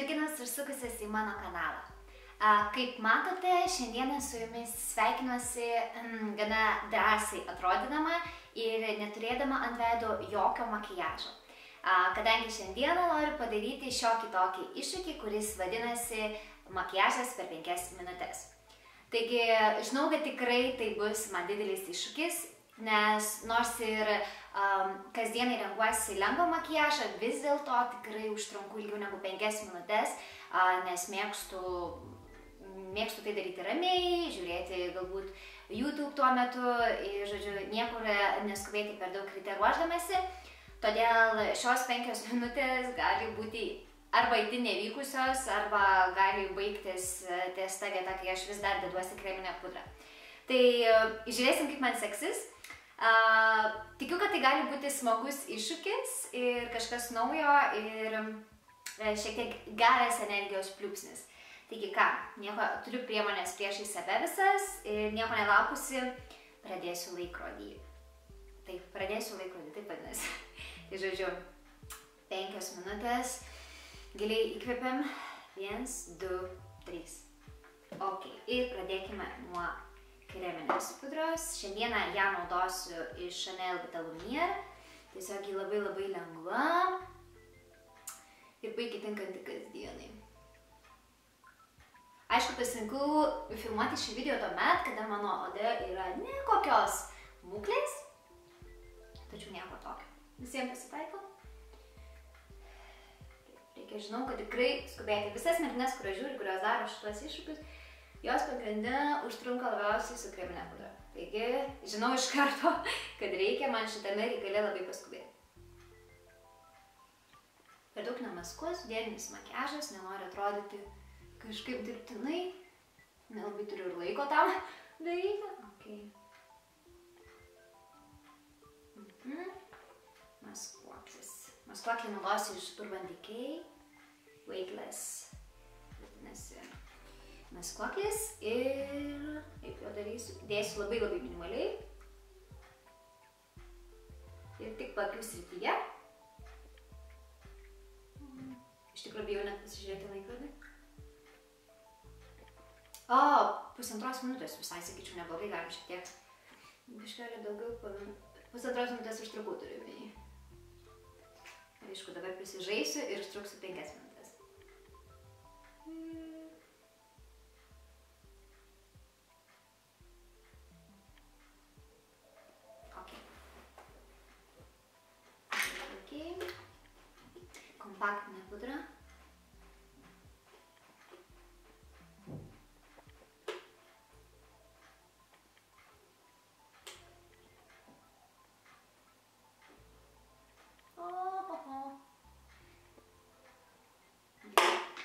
merginos ir sukusios į mano kanalą. Kaip matote, šiandieną su jumis sveikinuosi gana drąsiai atrodydama ir neturėdama ant veido jokio makiažo. Kadangi šiandieną noriu padaryti šiokį tokį iššūkį, kuris vadinasi makiažas per 5 minutes. Taigi, žinau, kad tikrai tai bus man didelis iššūkis, nes nors ir kasdienai renkuosi lengvą makiažą, vis dėlto tikrai užtrunku ilgiau negu 5 minutes, nes mėgstu tai daryti ramiai, žiūrėti galbūt YouTube tuo metu ir, žodžiu, niekur neskubėti per daug ryte ruošdamasi. Todėl šios 5 minutės gali būti arba itin nevykusios, arba gali baigtis ties ta vieta, kai aš vis dar deduosi kreminę pudrą. Tai žiūrėsim, kaip man seksis. Tikiu, kad tai gali būti smagus iššūkis ir kažkas naujo ir šiek tiek geras energijos pliūpsnis. Taigi ką, turiu priemonės priešai save visas ir nieko nelaukusi, pradėsiu laikrodį. Taip, pradėsiu laikrodį, taip vadinasi. Tai žodžiu, 5 minutės, giliai įkvepiam, 1, 2, 3. Ok, ir pradėkime nuo kreminės pudros. Šiandieną ją naudosiu iš Chanel Vitalumir. Tiesiog ji labai lengva ir puikiai tinkanti kasdienai. Aišku, pasirinkau filmuoti šį video tuomet, kada mano oda yra nekokios būklės, tačiau nieko tokio. Visiems pasitaiko. Reikia, žinau, kad tikrai skubėti. Visas merginas, kurios žiūri, kurios daro šitos iššūkius, jos pagrinde užtrunka labiausiai su kreminė pudra. Taigi, žinau iš karto, kad reikia man šitame reikale labai paskubėti. Per daug nemaskuos, dieninis makiažas, nenoriu atrodyti kažkaip dirbtinai. Nelabai turiu ir laiko tam daryti. Okay. Maskuoklis. Maskuoklį naudosiu iš Urban Decay. Weightless. Vadinasi. Maskuoklis ir kaip jo darysiu, dėsiu labai minimaliai ir tik paakių srityje. Iš tikrųjų bijau net pasižiūrėti laikrodį. Pusantros minutės visai, sakyčiau, neblogai, galim šiek tiek. Biškelį daugiau, pusantros minutės užtrukau turiu menį. Aišku, dabar prisižaisiu ir užtruksiu 5 minutės. Kompaktinė pudra.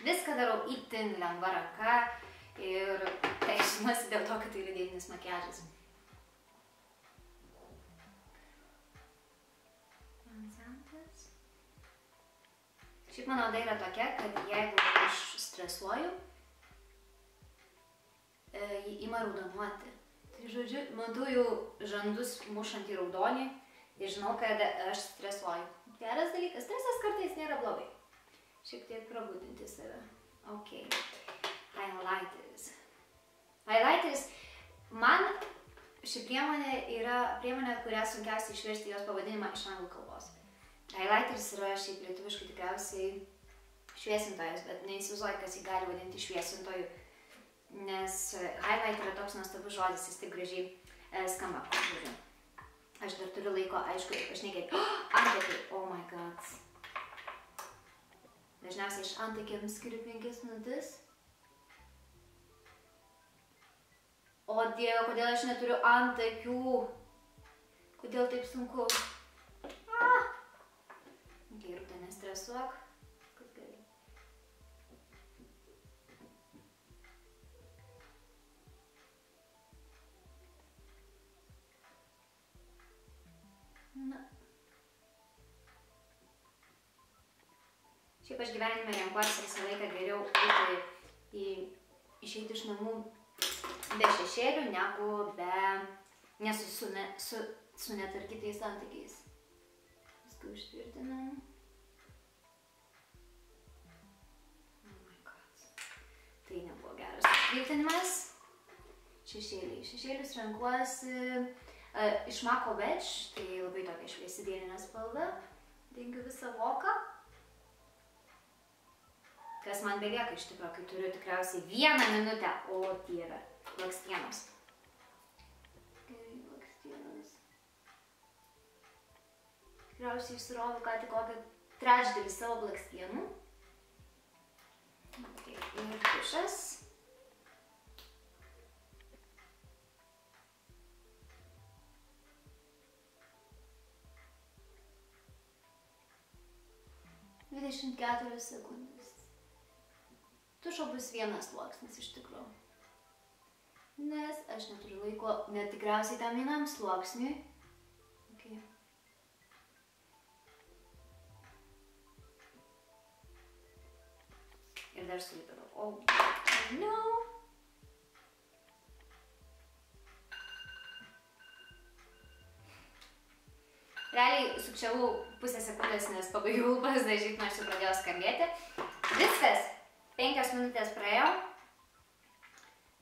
Viską darau itin lengva ranka ir teisinuosi dėl to, kad tai yra dieninis makiažas. Šiaip mano oda yra tokia, kad jeigu aš stresuoju, jį ima raudonuoti. Tai žodžiu, matau jau žandus mušantį raudonį ir žinau, kad aš stresuoju. Geras dalykas, stresas kartais nėra blogai. Šiek tiek prabudinti save. Ok. Highlighters. Highlighters, man ši priemonė yra priemonė, kurią sunkiausiai išversti jos pavadinimą iš anglų kalbos. Highlighters yra šiaip lietuviškai tikriausiai šviesintojas, bet neįsivaizduoju, kas jį gali vadinti šviesintoju, nes highlight yra toks nuostabus žodis, jis taip gražiai skamba. Aš dar turiu laiko, aišku, pašnekėti. Antakiai, oh my god. Dažniausiai iš antakiams skiriu 5 minutės. O Dieve, kodėl aš neturiu antakių? Kodėl taip sunku? Okay, Rūta, nestresuok. Kas gerai. Na. Šiaip aš gyvenime renkuosi visą laiką geriau išeiti iš namų be šešėlių, negu su netvarkytais santykiais. Viską užtvirtinam. šešėliai. Šešėlius renkuosi iš Mako Beach, tai labai tokia šviesi dėlinė spalva. Dengiu visą voką. Kas man belieka iš tikro, kai turiu tikriausiai 1 minutę, o dieve, blakstienos. Gerai, blakstienos. Tikriausiai išsiroviu ką tik kokią trečdalį savo blakstienų. Ir tušas. - 24 sekundės. Tušo bus 1 sluoksnis iš tikrųjų. Nes aš neturiu laiko net tikriausiai tam 1 sluoksniui. Okay. Ir dar sulipinau. Oh, no. Realiai sukčiavau pusę sekundės, nes pabaigiau lūpas dažyti, nors jau pradėjo skambėti. Viskas. 5 minutės praėjo.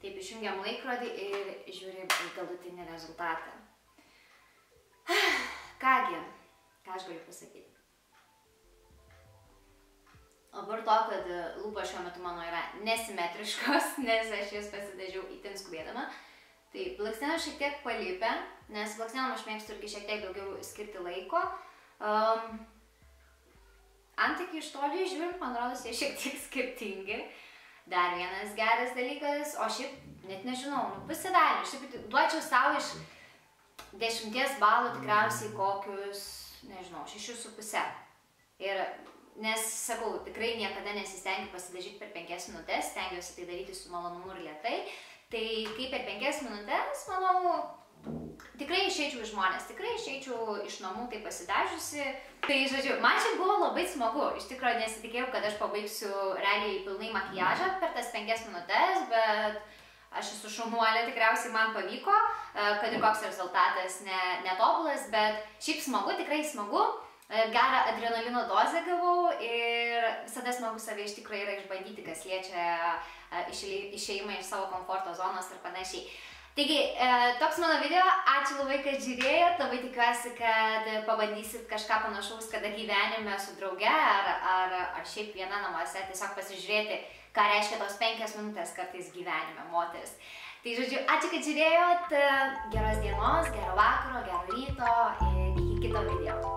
Taip, išjungiam laikrodį ir žiūrim į galutinį rezultatą. Kągi, ką aš galiu pasakyti? Apart to, kad lūpos šiuo metu mano yra nesimetriškos, nes aš jas pasidažiau itin skubėdama. Tai blakstienos šiek tiek palipę, nes blakstienom aš mėgstu irgi šiek tiek daugiau skirti laiko. Antakiai iš toli žiūrint, man rodos, jie šiek tiek skirtingi. Dar vienas geras dalykas, o šiaip net nežinau, pusę dalį. Šiaip duočiau savo iš 10 balų tikriausiai kokius, nežinau, 6,5. Ir nes, sakau, tikrai niekada nesistengiu pasidažyti per 5 minutės, stengiuosi tai daryti su malonumu ir lėtai. Tai kai per 5 minutės, manau, tikrai išeičiau iš žmonės, tikrai išeičiau iš namų tai pasidažiusi. Tai, žodžiu, man čia buvo labai smagu. Iš tikrųjų nesitikėjau, kad aš pabaigsiu realiai pilnai makiažą per tas 5 minutės, bet aš esu šaunuolė, tikriausiai man pavyko, kad ir koks rezultatas netobulas, bet šiaip smagu, tikrai smagu. Gerą adrenalino dozę gavau ir visada smagu save iš tikrųjų yra išbandyti, kas liečia išėjimą iš savo komforto zonos ir panašiai. Taigi, toks mano video, ačiū labai, kad žiūrėjot, labai tikiuosi, kad pabandysit kažką panašaus kada gyvenime su drauge ar šiaip viena namuose, tiesiog pasižiūrėti, ką reiškia tos 5 minutės kartais gyvenime moteris. Tai žodžiu, ačiū, kad žiūrėjot, geros dienos, gero vakaro, gero ryto ir iki kito video.